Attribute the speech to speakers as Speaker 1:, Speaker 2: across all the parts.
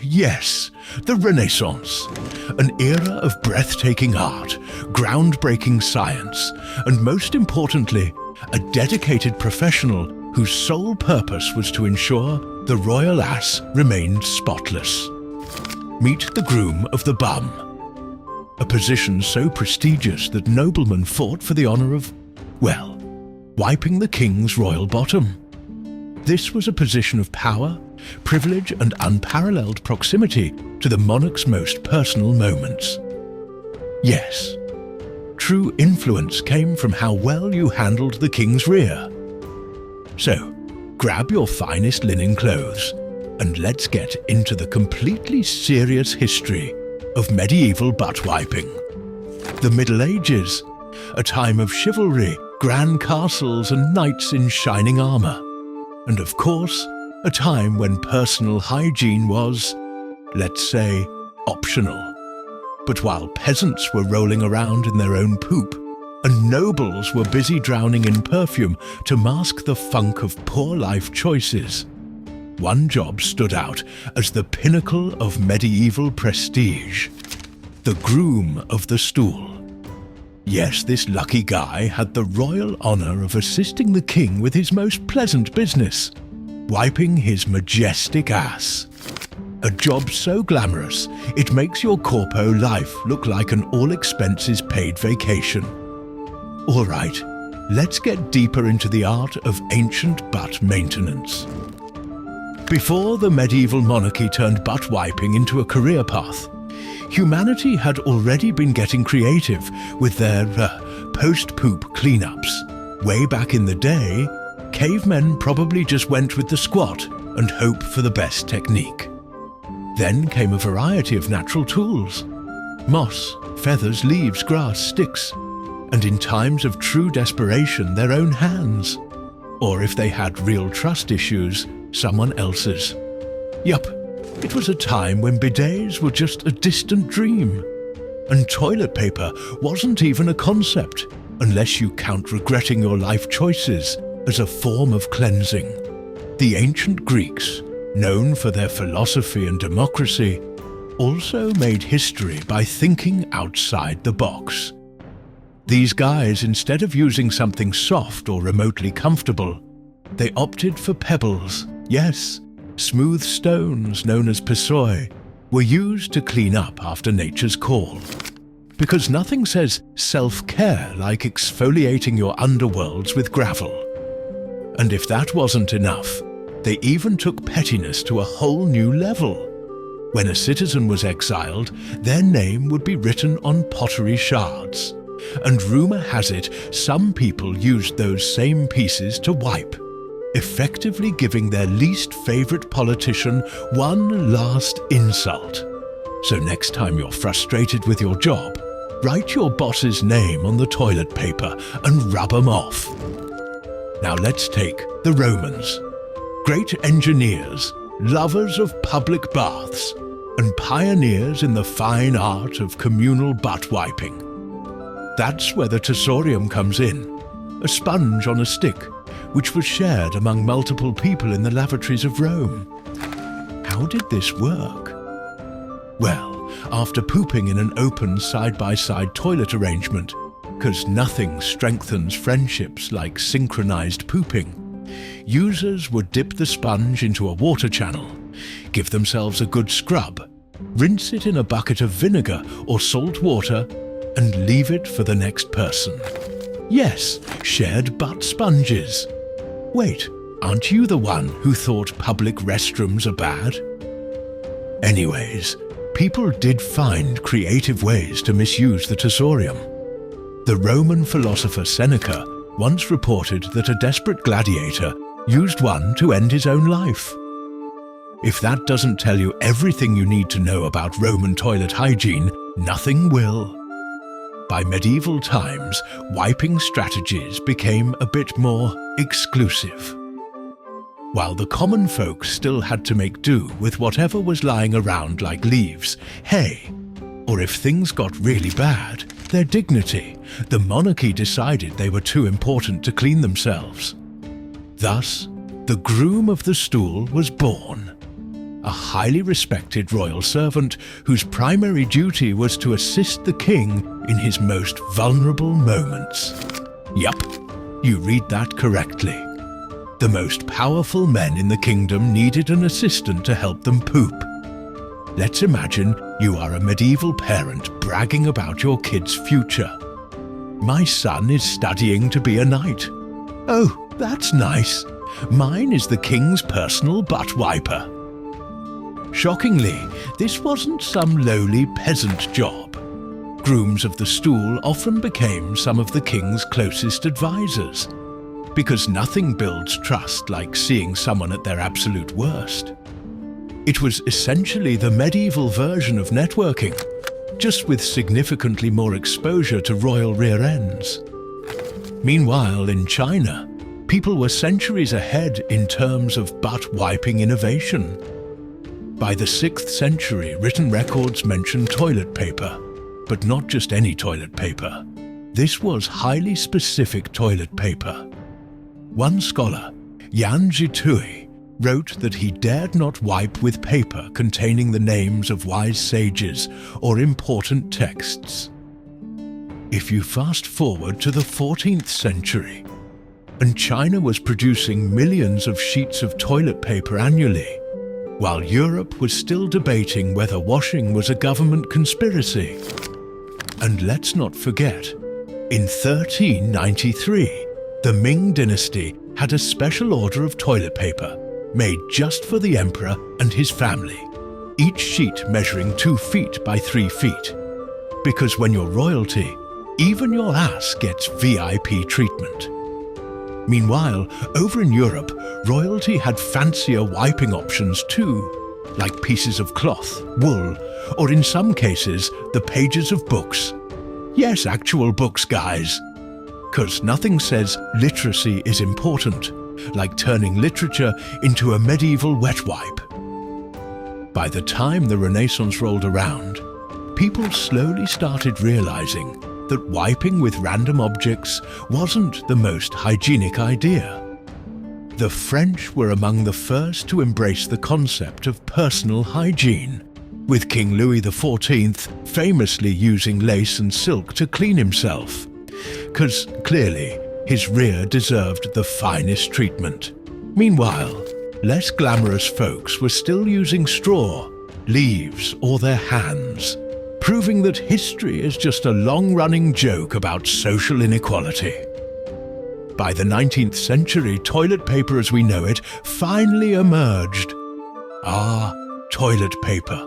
Speaker 1: Yes, the Renaissance, an era of breathtaking art, groundbreaking science, and most importantly, a dedicated professional whose sole purpose was to ensure the royal ass remained spotless. Meet the groom of the bum, a position so prestigious that noblemen fought for the honour of, well, wiping the king's royal bottom. This was a position of power, privilege and unparalleled proximity to the monarch's most personal moments. Yes, true influence came from how well you handled the king's rear. So, grab your finest linen clothes and let's get into the completely serious history of medieval butt wiping. The Middle Ages, a time of chivalry, grand castles and knights in shining armour. And of course, a time when personal hygiene was, let's say, optional. But while peasants were rolling around in their own poop, and nobles were busy drowning in perfume to mask the funk of poor life choices, one job stood out as the pinnacle of medieval prestige: the groom of the stool. Yes, this lucky guy had the royal honour of assisting the king with his most pleasant business, wiping his majestic ass. A job so glamorous, it makes your corpo life look like an all-expenses-paid vacation. All right, let's get deeper into the art of ancient butt maintenance. Before the medieval monarchy turned butt wiping into a career path, humanity had already been getting creative with their post-poop cleanups. Way back in the day, cavemen probably just went with the squat and hope for the best technique. Then came a variety of natural tools: moss, feathers, leaves, grass, sticks, and in times of true desperation, their own hands. Or if they had real trust issues, someone else's. Yup, it was a time when bidets were just a distant dream. And toilet paper wasn't even a concept, unless you count regretting your life choices as a form of cleansing. The ancient Greeks, known for their philosophy and democracy, also made history by thinking outside the box. These guys, instead of using something soft or remotely comfortable, they opted for pebbles. Yes, smooth stones known as pissoi were used to clean up after nature's call. Because nothing says self-care like exfoliating your underworlds with gravel. And if that wasn't enough, they even took pettiness to a whole new level. When a citizen was exiled, their name would be written on pottery shards. And rumour has it, some people used those same pieces to wipe, effectively giving their least favourite politician one last insult. So next time you're frustrated with your job, write your boss's name on the toilet paper and rub 'em off. Now let's take the Romans. Great engineers, lovers of public baths, and pioneers in the fine art of communal butt wiping. That's where the tessorium comes in, a sponge on a stick, which was shared among multiple people in the lavatories of Rome. How did this work? Well, after pooping in an open side-by-side toilet arrangement, because nothing strengthens friendships like synchronized pooping, users would dip the sponge into a water channel, give themselves a good scrub, rinse it in a bucket of vinegar or salt water, and leave it for the next person. Yes, shared butt sponges. Wait, aren't you the one who thought public restrooms are bad? Anyways, people did find creative ways to misuse the tessorium. The Roman philosopher Seneca once reported that a desperate gladiator used one to end his own life. If that doesn't tell you everything you need to know about Roman toilet hygiene, nothing will. By medieval times, wiping strategies became a bit more exclusive. While the common folk still had to make do with whatever was lying around like leaves, hay, or if things got really bad, their dignity, the monarchy decided they were too important to clean themselves. Thus, the groom of the stool was born. a highly respected royal servant whose primary duty was to assist the king in his most vulnerable moments. Yup, you read that correctly. The most powerful men in the kingdom needed an assistant to help them poop. Let's imagine you are a medieval parent bragging about your kid's future. My son is studying to be a knight. Oh, that's nice. Mine is the king's personal butt wiper. Shockingly, this wasn't some lowly peasant job. Grooms of the stool often became some of the king's closest advisors, because nothing builds trust like seeing someone at their absolute worst. It was essentially the medieval version of networking, just with significantly more exposure to royal rear ends. Meanwhile, in China, people were centuries ahead in terms of butt-wiping innovation. By the 6th century, written records mention toilet paper, but not just any toilet paper. This was highly specific toilet paper. One scholar, Yan Zhitui, wrote that he dared not wipe with paper containing the names of wise sages or important texts. If you fast forward to the 14th century, and China was producing millions of sheets of toilet paper annually, while Europe was still debating whether washing was a government conspiracy. And let's not forget, in 1393, the Ming dynasty had a special order of toilet paper made just for the emperor and his family, each sheet measuring 2 feet by 3 feet. Because when you're royalty, even your ass gets VIP treatment. Meanwhile, over in Europe, royalty had fancier wiping options too, like pieces of cloth, wool, or in some cases, the pages of books. Yes, actual books, guys. 'Cause nothing says literacy is important, like turning literature into a medieval wet wipe. By the time the Renaissance rolled around, people slowly started realizing that wiping with random objects wasn't the most hygienic idea. The French were among the first to embrace the concept of personal hygiene, with King Louis XIV famously using lace and silk to clean himself, 'cause clearly his rear deserved the finest treatment. Meanwhile, less glamorous folks were still using straw, leaves, or their hands, proving that history is just a long-running joke about social inequality. By the 19th century, toilet paper as we know it finally emerged. Ah, toilet paper.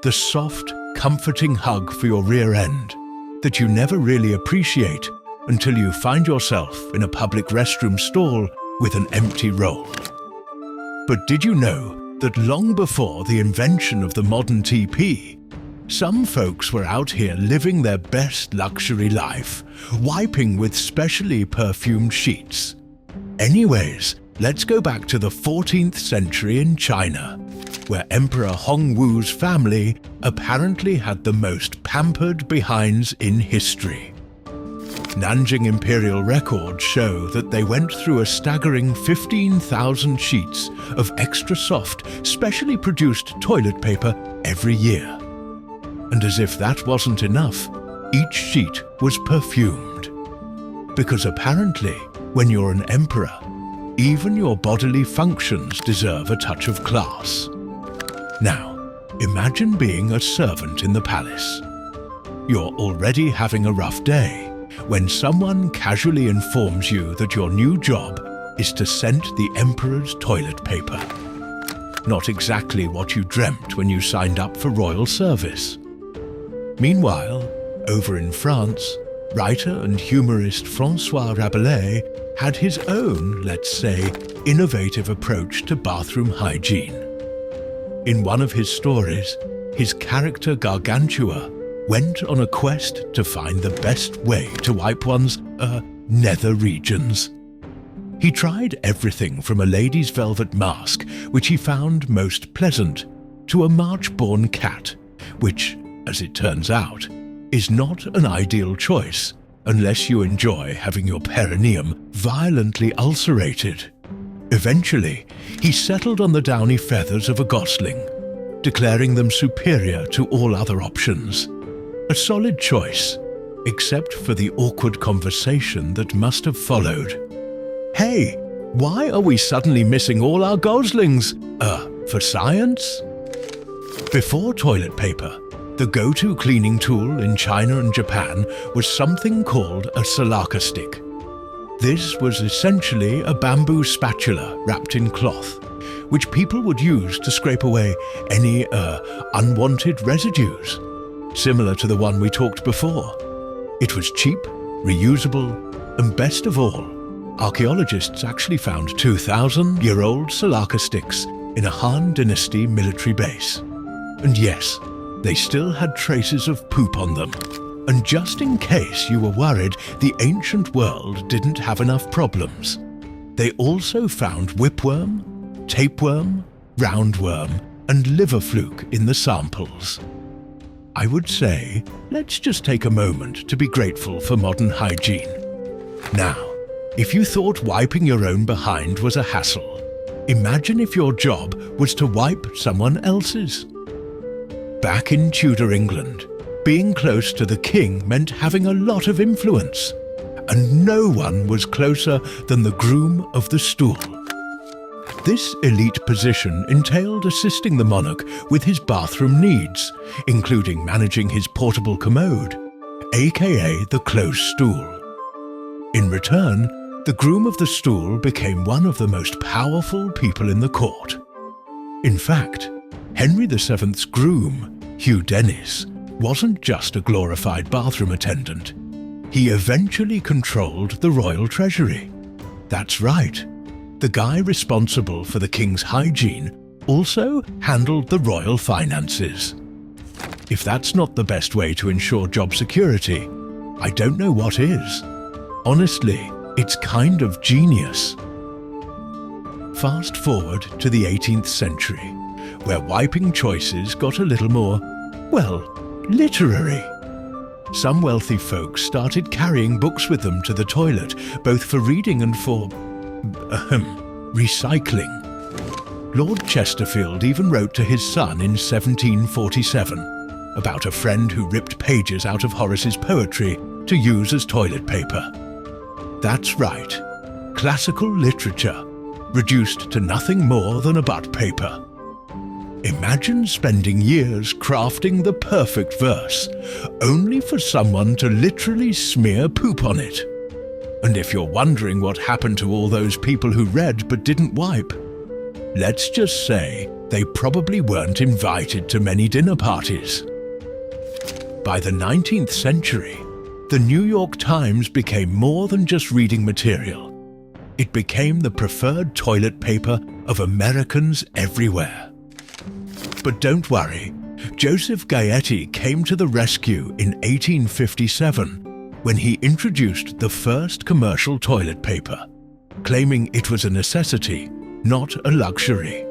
Speaker 1: The soft, comforting hug for your rear end that you never really appreciate until you find yourself in a public restroom stall with an empty roll. But did you know that long before the invention of the modern TP, some folks were out here living their best luxury life, wiping with specially perfumed sheets? Anyways, let's go back to the 14th century in China, where Emperor Hongwu's family apparently had the most pampered behinds in history. Nanjing imperial records show that they went through a staggering 15,000 sheets of extra soft, specially produced toilet paper every year. And as if that wasn't enough, each sheet was perfumed. Because apparently, when you're an emperor, even your bodily functions deserve a touch of class. Now, imagine being a servant in the palace. You're already having a rough day when someone casually informs you that your new job is to scent the emperor's toilet paper. Not exactly what you dreamt when you signed up for royal service. Meanwhile, over in France, writer and humorist François Rabelais had his own, let's say, innovative approach to bathroom hygiene. In one of his stories, his character Gargantua went on a quest to find the best way to wipe one's, nether regions. He tried everything from a lady's velvet mask, which he found most pleasant, to a March-born cat, which, as it turns out, is not an ideal choice unless you enjoy having your perineum violently ulcerated. Eventually, he settled on the downy feathers of a gosling, declaring them superior to all other options. A solid choice, except for the awkward conversation that must have followed. "Hey, why are we suddenly missing all our goslings? For science?" Before toilet paper, the go-to cleaning tool in China and Japan was something called a salaka stick. This was essentially a bamboo spatula wrapped in cloth, which people would use to scrape away any unwanted residues, similar to the one we talked before. It was cheap, reusable, and best of all, archaeologists actually found 2,000-year-old salaka sticks in a Han Dynasty military base. And yes, they still had traces of poop on them. And just in case you were worried the ancient world didn't have enough problems, they also found whipworm, tapeworm, roundworm, and liver fluke in the samples. I would say, let's just take a moment to be grateful for modern hygiene. Now, if you thought wiping your own behind was a hassle, imagine if your job was to wipe someone else's. Back in Tudor England, being close to the king meant having a lot of influence, and no one was closer than the groom of the stool. This elite position entailed assisting the monarch with his bathroom needs, including managing his portable commode, aka the close stool. In return, the groom of the stool became one of the most powerful people in the court. In fact, Henry VII's groom, Hugh Dennis, wasn't just a glorified bathroom attendant. He eventually controlled the royal treasury. That's right. The guy responsible for the king's hygiene also handled the royal finances. If that's not the best way to ensure job security, I don't know what is. Honestly, it's kind of genius. Fast forward to the 18th century, where wiping choices got a little more, well, literary. Some wealthy folks started carrying books with them to the toilet, both for reading and for recycling. Lord Chesterfield even wrote to his son in 1747 about a friend who ripped pages out of Horace's poetry to use as toilet paper. That's right, classical literature, reduced to nothing more than a butt paper. Imagine spending years crafting the perfect verse, only for someone to literally smear poop on it. And if you're wondering what happened to all those people who read but didn't wipe, let's just say they probably weren't invited to many dinner parties. By the 19th century, the New York Times became more than just reading material. It became the preferred toilet paper of Americans everywhere. But don't worry, Joseph Gaetti came to the rescue in 1857 when he introduced the first commercial toilet paper, claiming it was a necessity, not a luxury.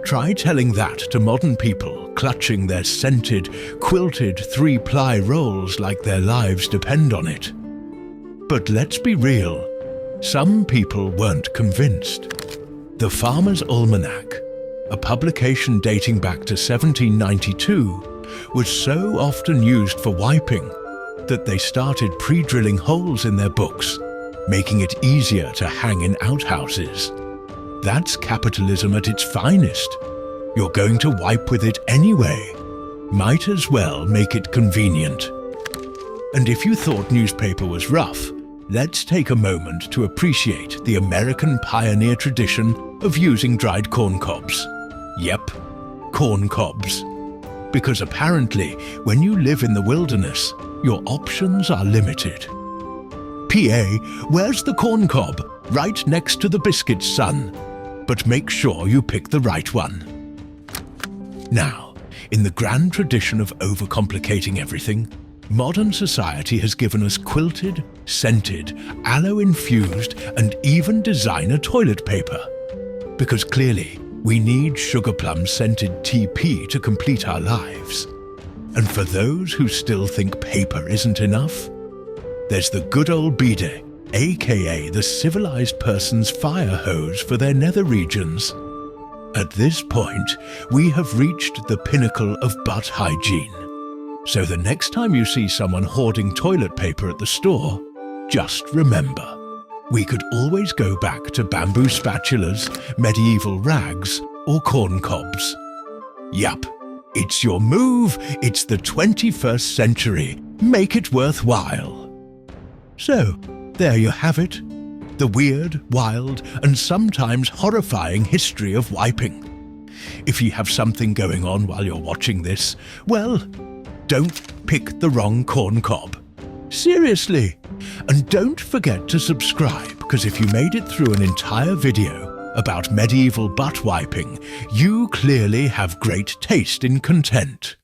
Speaker 1: Try telling that to modern people clutching their scented, quilted 3-ply rolls like their lives depend on it. But let's be real, some people weren't convinced. The Farmer's Almanac, a publication dating back to 1792, was so often used for wiping that they started pre-drilling holes in their books, making it easier to hang in outhouses. That's capitalism at its finest. You're going to wipe with it anyway. Might as well make it convenient. And if you thought newspaper was rough, let's take a moment to appreciate the American pioneer tradition of using dried corn cobs. Yep, corn cobs. Because apparently, when you live in the wilderness, your options are limited. PA, where's the corn cob? Right next to the biscuits, son. But make sure you pick the right one. Now, in the grand tradition of overcomplicating everything, modern society has given us quilted, scented, aloe-infused, and even designer toilet paper. Because clearly, we need sugar plum scented TP to complete our lives. And for those who still think paper isn't enough, there's the good old bidet, aka the civilized person's fire hose for their nether regions. At this point, we have reached the pinnacle of butt hygiene. So the next time you see someone hoarding toilet paper at the store, just remember, we could always go back to bamboo spatulas, medieval rags, or corn cobs. Yup, it's your move, it's the 21st century. Make it worthwhile. So, there you have it. The weird, wild, and sometimes horrifying history of wiping. If you have something going on while you're watching this, well, don't pick the wrong corn cob. Seriously. And don't forget to subscribe, because if you made it through an entire video about medieval butt wiping, you clearly have great taste in content.